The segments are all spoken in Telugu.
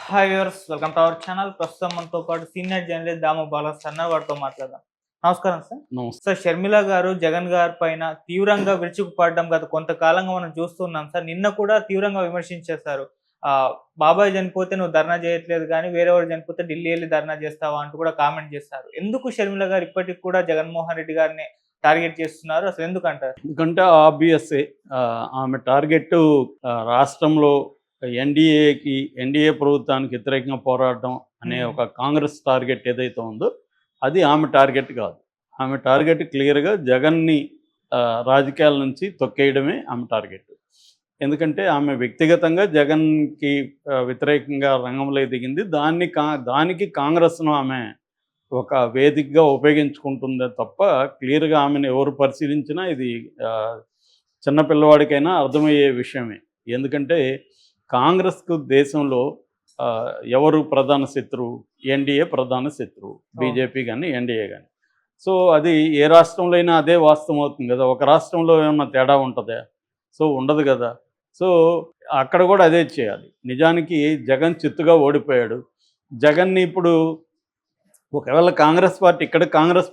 Hi viewers, welcome to our channel. ప్రస్తుతం మనతో పాటు సీనియర్ జర్నలిస్ట్ దాము బాలాస్ అన్న వారితో మాట్లాడదాం. నమస్కారం సార్. నమస్తే. సార్, షర్మిల గారు జగన్ గారి పైన తీవ్రంగా విరుచుకుపడడం గత కొంతకాలంగా మనం చూస్తున్నాం సార్. నిన్న కూడా తీవ్రంగా విమర్శించేశారు. బాబాయ్ చనిపోతే నువ్వు ధర్నా చేయట్లేదు కానీ వేరేవాడు చనిపోతే ఢిల్లీ వెళ్ళి ధర్నా చేస్తావా అంటూ కూడా కామెంట్ చేస్తారు. ఎందుకు షర్మిల గారు ఇప్పటికి కూడా జగన్మోహన్ రెడ్డి గారిని టార్గెట్ చేస్తున్నారు? అసలు ఎందుకంటారు? ఎందుకంటే ఆబ్వియస్సే ఆమె టార్గెట్ రాష్ట్రంలో ఎన్డీఏ ప్రభుత్వానికి వ్యతిరేకంగా పోరాడడం అనే ఒక కాంగ్రెస్ టార్గెట్ ఏదైతే ఉందో అది ఆమె టార్గెట్ కాదు. ఆమె టార్గెట్ క్లియర్గా జగన్ని రాజకీయాల నుంచి తొక్కేయడమే ఆమె టార్గెట్. ఎందుకంటే ఆమె వ్యక్తిగతంగా జగన్కి వ్యతిరేకంగా రంగంలో దిగింది. దానికి కాంగ్రెస్ను ఆమె ఒక వేదికగా ఉపయోగించుకుంటుందే తప్ప క్లియర్గా ఆమెను ఎవరు పరిశీలించినా ఇది చిన్నపిల్లవాడికైనా అర్థమయ్యే విషయమే. ఎందుకంటే కాంగ్రెస్కు దేశంలో ఎవరు ప్రధాన శత్రువు? ఎన్డీఏ ప్రధాన శత్రువు, బీజేపీ కానీ ఎన్డీఏ కానీ. సో అది ఏ రాష్ట్రంలో అయినా అదే వాస్తవం అవుతుంది కదా. ఒక రాష్ట్రంలో ఏమన్నా తేడా ఉంటుందా? సో ఉండదు కదా. సో అక్కడ కూడా అదే చేయాలి. నిజానికి జగన్ చిత్తుగా ఓడిపోయాడు. జగన్ని ఇప్పుడు ఒకవేళ కాంగ్రెస్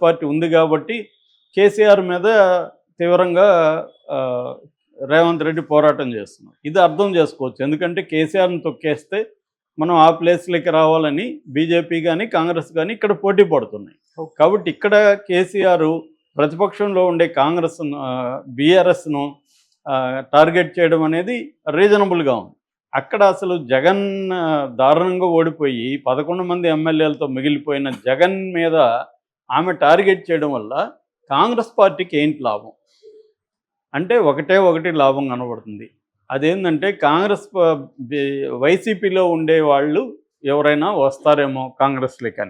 పార్టీ ఉంది కాబట్టి కేసీఆర్ మీద తీవ్రంగా రేవంత్ రెడ్డి పోరాటం చేస్తున్నారు. ఇది అర్థం చేసుకోవచ్చు. ఎందుకంటే కేసీఆర్ని తొక్కేస్తే మనం ఆ ప్లేస్లోకి రావాలని బీజేపీ కానీ కాంగ్రెస్ కానీ ఇక్కడ పోటీ పడుతున్నాయి. కాబట్టి ఇక్కడ కేసీఆర్ ప్రతిపక్షంలో ఉండే బీఆర్ఎస్ను టార్గెట్ చేయడం అనేది రీజనబుల్గా ఉంది. అక్కడ అసలు జగన్ దారుణంగా ఓడిపోయి 11 మంది ఎమ్మెల్యేలతో మిగిలిపోయిన జగన్ మీద ఆమె టార్గెట్ చేయడం వల్ల కాంగ్రెస్ పార్టీకి ఏంటి లాభం అంటే ఒకటి లాభం కనబడుతుంది. అదేంటంటే వైసీపీలో ఉండే వాళ్ళు ఎవరైనా వస్తారేమో కాంగ్రెస్లోకి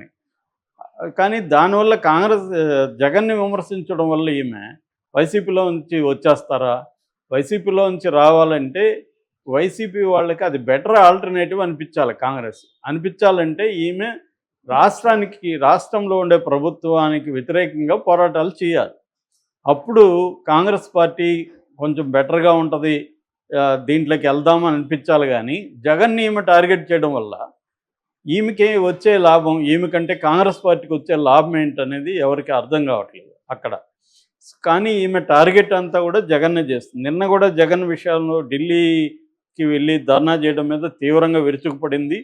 కానీ దానివల్ల జగన్ని విమర్శించడం వల్ల ఈమె వైసీపీలో నుంచి వచ్చేస్తారా? వైసీపీలో నుంచి రావాలంటే వైసీపీ వాళ్ళకి అది బెటర్ ఆల్టర్నేటివ్ అనిపించాలంటే ఈమె రాష్ట్రంలో ఉండే ప్రభుత్వానికి వ్యతిరేకంగా పోరాటాలు చేయాలి. అప్పుడు కాంగ్రెస్ పార్టీ కొంచెం బెటర్గా ఉంటుంది, దీంట్లోకి వెళ్దామని అనిపించాలి. కానీ జగన్ని ఈమె టార్గెట్ చేయడం వల్ల ఈమెకి వచ్చే లాభం, ఈమెకంటే కాంగ్రెస్ పార్టీకి వచ్చే లాభం ఏంటనేది ఎవరికి అర్థం కావట్లేదు అక్కడ. కానీ ఈమె టార్గెట్ అంతా కూడా జగన్నే చేస్తుంది. నిన్న కూడా జగన్ విషయంలో ఢిల్లీకి వెళ్ళి ధర్నా చేయడం మీద తీవ్రంగా విరుచుకుపడింది.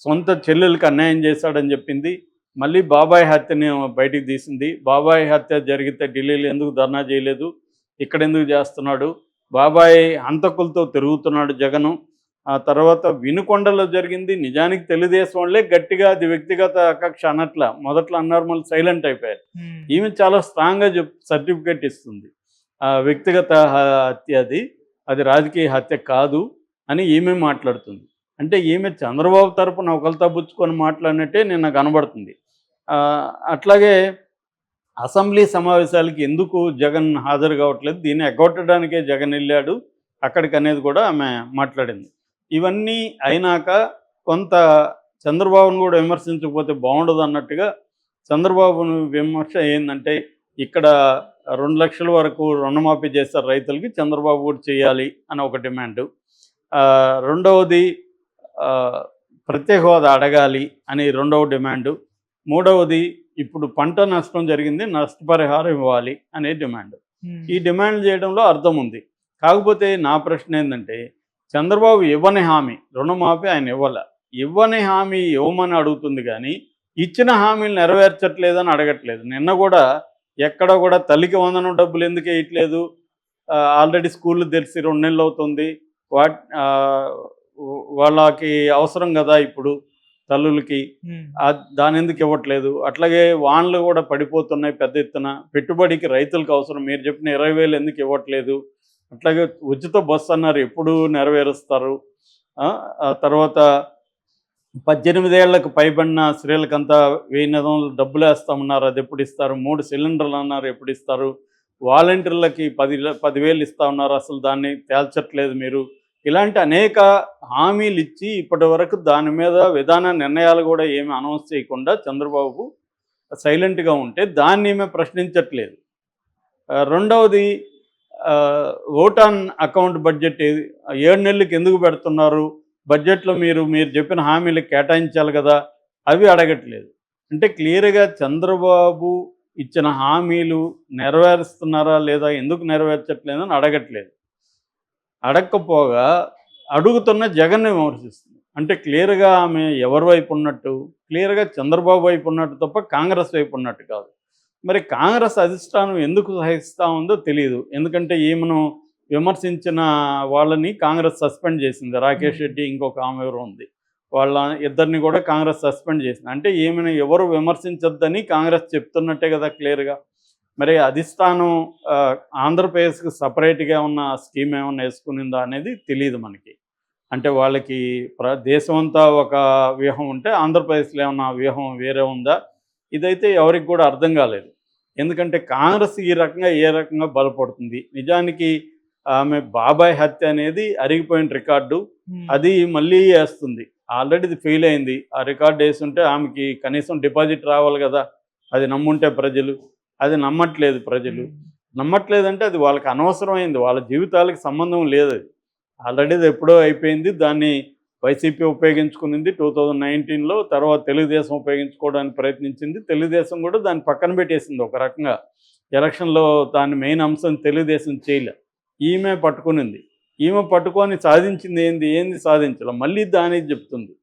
సొంత చెల్లెలకు అన్యాయం చేశాడని చెప్పింది. మళ్ళీ బాబాయ్ హత్యని బయటికి తీసింది. బాబాయ్ హత్య జరిగితే ఢిల్లీలో ఎందుకు ధర్నా చేయలేదు, ఇక్కడ ఎందుకు చేస్తున్నాడు, బాబాయ్ హంతకులతో తిరుగుతున్నాడు జగను. ఆ తర్వాత వినుకొండలో జరిగింది. నిజానికి తెలుగుదేశం వాళ్ళే గట్టిగా అది వ్యక్తిగత కక్ష అనట్ల, మొదట్లో అన్నారు, మళ్ళీ సైలెంట్ అయిపోయారు. ఈమె చాలా స్ట్రాంగ్గా సర్టిఫికేట్ ఇస్తుంది. వ్యక్తిగత హత్య అది రాజకీయ హత్య కాదు అని ఈమె మాట్లాడుతుంది. అంటే ఈమె చంద్రబాబు తరపున ఒకరితో పుచ్చుకొని మాట్లాడినట్టే నిన్న కనబడుతుంది. అట్లాగే అసెంబ్లీ సమావేశాలకి ఎందుకు జగన్ హాజరు కావట్లేదు, దీన్ని ఎగ్గొట్టడానికే జగన్ వెళ్ళాడు అక్కడికి అనేది కూడా ఆమె మాట్లాడింది. ఇవన్నీ అయినాక కొంత చంద్రబాబును కూడా విమర్శించకపోతే బాగుండదు అన్నట్టుగా చంద్రబాబును విమర్శ ఏంటంటే, ఇక్కడ 2 లక్షల వరకు రుణమాఫీ చేస్తారు రైతులకి, చంద్రబాబు కూడా చేయాలి అని ఒక డిమాండు. రెండవది ప్రత్యేక హోదా అడగాలి అని రెండవ డిమాండు. మూడవది ఇప్పుడు పంట నష్టం జరిగింది, నష్టపరిహారం ఇవ్వాలి అనే డిమాండ్. ఈ డిమాండ్ చేయడంలో అర్థం ఉంది. కాకపోతే నా ప్రశ్న ఏంటంటే, చంద్రబాబు ఇవ్వని హామీ రుణమాఫీ ఆయన ఇవ్వని హామీ ఇవ్వమని అడుగుతుంది కానీ ఇచ్చిన హామీలు నెరవేర్చట్లేదని అడగట్లేదు. నిన్న కూడా ఎక్కడ కూడా తల్లికి వందనం డబ్బులు ఎందుకు వేయట్లేదు, ఆల్రెడీ స్కూళ్ళు తెరిచి 2 నెలలు అవుతుంది, వాళ్ళకి అవసరం కదా ఇప్పుడు తల్లులకి, దాని ఎందుకు ఇవ్వట్లేదు. అట్లాగే వాన్లు కూడా పడిపోతున్నాయి పెద్ద ఎత్తున, పెట్టుబడికి రైతులకు అవసరం, మీరు చెప్పిన 20,000 ఎందుకు ఇవ్వట్లేదు. అట్లాగే ఉచిత బస్సు అన్నారు, ఎప్పుడు నెరవేరుస్తారు. ఆ తర్వాత 18 ఏళ్లకు పైబడిన స్త్రీలకంతా 1000 డబ్బులు వేస్తామన్నారు, అది ఎప్పుడు ఇస్తారు. 3 సిలిండర్లు అన్నారు, ఎప్పుడు ఇస్తారు. వాలంటీర్లకి 10,000 ఇస్తా ఉన్నారు, అసలు దాన్ని తేల్చట్లేదు మీరు. ఇలాంటి అనేక హామీలు ఇచ్చి ఇప్పటి వరకు దాని మీద విధాన నిర్ణయాలు కూడా ఏమి అనౌన్స్ చేయకుండా చంద్రబాబు సైలెంట్గా ఉంటే దాన్ని ఏమీ ప్రశ్నించట్లేదు. రెండవది ఓట్ ఆన్ అకౌంట్ బడ్జెట్ 7 నెలలకు ఎందుకు పెడుతున్నారు బడ్జెట్లో మీరు చెప్పిన హామీలు కేటాయించాలి కదా, అవి అడగట్లేదు. అంటే క్లియర్‌గా చంద్రబాబు ఇచ్చిన హామీలు నెరవేరుస్తున్నారా లేదా, ఎందుకు నెరవేర్చట్లేదని అడగట్లేదు. అడక్కపోగా అడుగుతున్న జగన్‌ని విమర్శిస్తుంది. అంటే క్లియర్‌గా ఆమె ఎవరి వైపు ఉన్నట్టు, క్లియర్‌గా చంద్రబాబు వైపు ఉన్నట్టు తప్ప కాంగ్రెస్ వైపు ఉన్నట్టు కాదు. మరి కాంగ్రెస్ అధిష్టానం ఎందుకు సహిస్తా ఉందో తెలీదు. ఎందుకంటే ఈమెను విమర్శించిన వాళ్ళని కాంగ్రెస్ సస్పెండ్ చేసింది. రాకేష్ రెడ్డి, ఇంకొక ఆమె ఎవరో ఉంది. వాళ్ళ ఇద్దరిని కూడా కాంగ్రెస్ సస్పెండ్ చేసింది. అంటే ఈమెను ఎవరు విమర్శించొద్దని కాంగ్రెస్ చెప్తున్నట్టే కదా క్లియర్‌గా. మరి అధిష్టానం ఆంధ్రప్రదేశ్‌కి సపరేట్‌గా ఉన్న స్కీమ్ ఏమన్నా వేసుకునిందా అనేది తెలీదు మనకి. అంటే వాళ్ళకి దేశమంతా ఒక వ్యూహం ఉంటే ఆంధ్రప్రదేశ్‌లో ఏమన్నా వ్యూహం వేరే ఉందా? ఇదైతే ఎవరికి కూడా అర్థం కాలేదు. ఎందుకంటే కాంగ్రెస్ ఈ రకంగా ఏ రకంగా బలపడుతుంది. నిజానికి ఆమె బాబాయ్ హత్య అనేది అరిగిపోయిన రికార్డు. అది మళ్ళీ వేస్తుంది. ఆల్రెడీ ఇది ఫెయిల్ అయింది. ఆ రికార్డ్ వేసుంటే ఆమెకి కనీసం డిపాజిట్ రావాలి కదా, అది నమ్ముంటే ప్రజలు. అది నమ్మట్లేదు ప్రజలు. నమ్మట్లేదంటే అది వాళ్ళకి అనవసరమైంది. వాళ్ళ జీవితాలకు సంబంధం లేదు అది. ఆల్రెడీ అది ఎప్పుడో అయిపోయింది. దాన్ని వైసీపీ ఉపయోగించుకునింది 2019లో. తర్వాత తెలుగుదేశం ఉపయోగించుకోవడానికి ప్రయత్నించింది. తెలుగుదేశం కూడా దాన్ని పక్కన పెట్టేసింది ఒక రకంగా. ఎలక్షన్లో దాని మెయిన్ అంశం తెలుగుదేశం చేయలే. ఈమె పట్టుకునింది. ఈమె పట్టుకొని సాధించింది ఏంది సాధించలే. మళ్ళీ దానికి చెప్తుంది.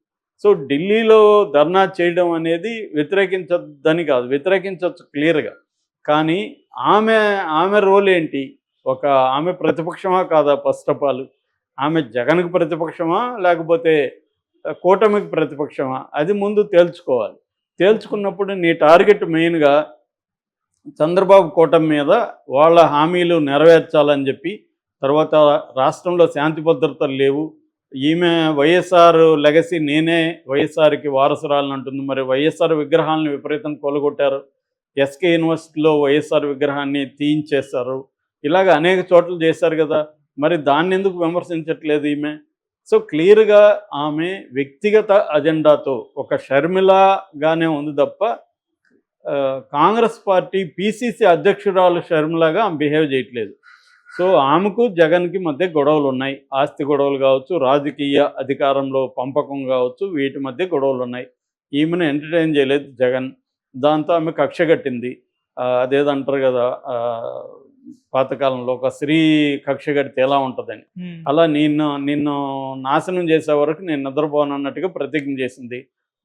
సో ఢిల్లీలో ధర్నా చేయడం అనేది వ్యతిరేకించొద్దని కాదు, వ్యతిరేకించవచ్చు క్లియర్‌గా. కానీ ఆమె రోల్ ఏంటి? ఆమె ప్రతిపక్షమా కాదా? ఫస్ట్ ఆఫ్ ఆల్ ఆమె జగన్‌కి ప్రతిపక్షమా, లేకపోతే కూటమికి ప్రతిపక్షమా? అది ముందు తేల్చుకోవాలి. తేల్చుకున్నప్పుడు నీ టార్గెట్ మెయిన్‌గా చంద్రబాబు కూటమి మీద వాళ్ళ హామీలు నెరవేర్చాలని చెప్పి, తర్వాత రాష్ట్రంలో శాంతి భద్రతలు లేవు. ఈమె వైఎస్ఆర్ లెగసీ, నేనే వైఎస్ఆర్‌కి వారసురాలని అంటుంది. మరి వైఎస్ఆర్ విగ్రహాలను విపరీతంగా కొలగొట్టారు. ఎస్కే యూనివర్సిటీలో వైఎస్ఆర్ విగ్రహాన్ని తీయించేశారు. ఇలాగ అనేక చోట్ల చేశారు కదా. మరి దాన్ని ఎందుకు విమర్శించట్లేదు ఈమె? సో క్లియర్‌గా ఆమె వ్యక్తిగత అజెండాతో ఒక షర్మిలగానే ఉంది తప్ప కాంగ్రెస్ పార్టీ పీసీసీ అధ్యక్షురాలు షర్మిలగా ఆమె బిహేవ్ చేయట్లేదు. సో ఆమెకు జగన్కి మధ్య గొడవలు ఉన్నాయి. ఆస్తి గొడవలు కావచ్చు, రాజకీయ అధికారంలో పంపకం కావచ్చు, వీటి మధ్య గొడవలు ఉన్నాయి. ఈమెను ఎంటర్టైన్ చేయలేదు జగన్. దాంతో ఆమె కక్ష కట్టింది. అదేదో అంటారు కదా, పాతకాలంలో ఒక స్త్రీ కక్ష కడితే ఎలా ఉంటుందని, అలా నిన్ను నాశనం చేసే వరకు నేను నిద్రపోను అన్నట్టుగా ప్రతిజ్ఞ చేసింది.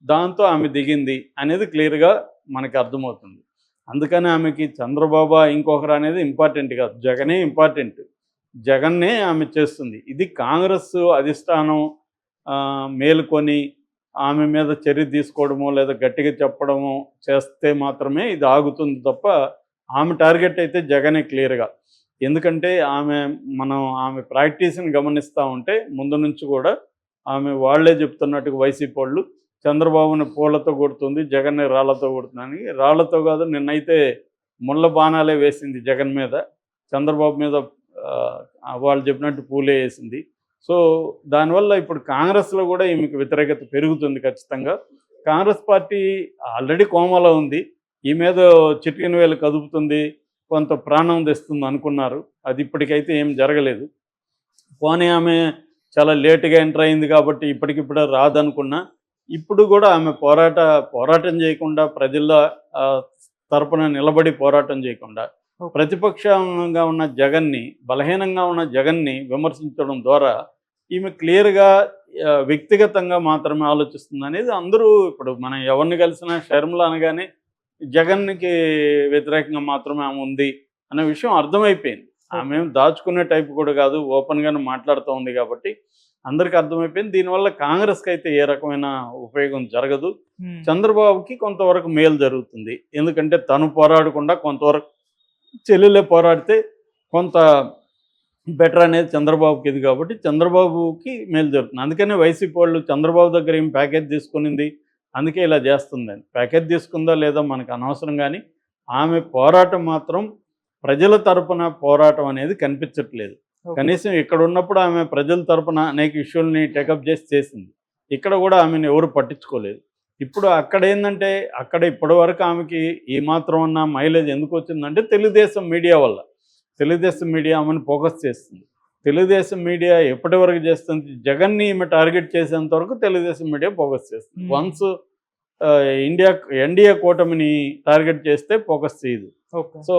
దాంతో ఆమె దిగింది అనేది క్లియర్‌గా మనకి అర్థమవుతుంది. అందుకని ఆమెకి చంద్రబాబు ఇంకొకరు అనేది ఇంపార్టెంట్ కాదు, జగనే ఇంపార్టెంట్. జగన్నే ఆమె చేస్తుంది. ఇది కాంగ్రెస్ అధిష్టానం మేలుకొని ఆమె మీద చర్య తీసుకోవడమో లేదా గట్టిగా చెప్పడమో చేస్తే మాత్రమే ఇది ఆగుతుంది తప్ప ఆమె టార్గెట్ అయితే జగనే క్లియర్‌గా. ఎందుకంటే ఆమె ప్రాక్టీస్ని గమనిస్తూ ఉంటే ముందు నుంచి కూడా వాళ్ళే చెప్తున్నట్టుగా వైసీపీ వాళ్ళు చంద్రబాబుని పూలతో కొడుతుంది, జగన్ని రాళ్లతో కొడుతుందని. రాళ్లతో కాదు, నిన్నైతే ముళ్ళ బాణాలే వేసింది జగన్ మీద. చంద్రబాబు మీద వాళ్ళు చెప్పినట్టు పూలే వేసింది. సో దానివల్ల ఇప్పుడు కాంగ్రెస్లో కూడా ఈమెకు వ్యతిరేకత పెరుగుతుంది ఖచ్చితంగా. కాంగ్రెస్ పార్టీ ఆల్రెడీ కోమాలో ఉంది. ఈ మీద చిటికెన వేలు కదుపుతుంది, కొంత ప్రాణం తెస్తుంది అనుకున్నారు. అది ఇప్పటికైతే ఏం జరగలేదు. పోనీ ఆమె చాలా లేటుగా ఎంటర్ అయింది కాబట్టి ఇప్పటికిప్పుడే రాదనుకున్నా, ఇప్పుడు కూడా ఆమె పోరాటం చేయకుండా, ప్రజల తరపున నిలబడి పోరాటం చేయకుండా, ప్రతిపక్షంగా ఉన్న జగన్ని, బలహీనంగా ఉన్న జగన్ని విమర్శించడం ద్వారా ఈమె క్లియర్‌గా వ్యక్తిగతంగా మాత్రమే ఆలోచిస్తుంది అనేది అందరూ, ఇప్పుడు మనం ఎవరిని కలిసినా షర్మిల అనగానే జగన్‌కి వ్యతిరేకంగా మాత్రమే ఆమె ఉంది అనే విషయం అర్థమైపోయింది. ఆమె దాచుకునే టైప్ కూడా కాదు, ఓపెన్‌గానే మాట్లాడుతూ ఉంది కాబట్టి అందరికీ అర్థమైపోయింది. దీనివల్ల కాంగ్రెస్కి అయితే ఏ రకమైన ఉపయోగం జరగదు. చంద్రబాబుకి కొంతవరకు మేలు జరుగుతుంది. ఎందుకంటే తను పోరాడకుండా కొంతవరకు చెల్లెలే పోరాడితే కొంత బెటర్ అనేది చంద్రబాబుకి ఇది కాబట్టి చంద్రబాబుకి మేలు జరుగుతుంది. అందుకనే వైసీపీ వాళ్ళు చంద్రబాబు దగ్గర ఏం ప్యాకేజ్ తీసుకునింది, అందుకే ఇలా చేస్తుందని. ప్యాకేజ్ తీసుకుందా లేదా మనకు అనవసరం, కానీ ఆమె పోరాటం మాత్రం ప్రజల తరపున పోరాటం అనేది కనిపించట్లేదు. కనీసం ఇక్కడ ఉన్నప్పుడు ఆమె ప్రజల తరపున అనేక ఇష్యూల్ని టేకప్ చేసింది. ఇక్కడ కూడా ఆమెను ఎవరు పట్టించుకోలేదు. ఇప్పుడు అక్కడ ఏంటంటే, అక్కడ ఇప్పటి వరకు ఆమెకి ఏమాత్రం ఉన్న మైలేజ్ ఎందుకు వచ్చిందంటే తెలుగుదేశం మీడియా వల్ల. తెలుగుదేశం మీడియా ఆమెను ఫోకస్ చేస్తుంది. తెలుగుదేశం మీడియా ఎప్పటి వరకు చేస్తుంది, జగన్ని ఈమె టార్గెట్ చేసేంత వరకు తెలుగుదేశం మీడియా ఫోకస్ చేస్తుంది. వన్స్ ఎన్డీఏ కూటమిని టార్గెట్ చేస్తే ఫోకస్ చేయదు. ఓకే. సో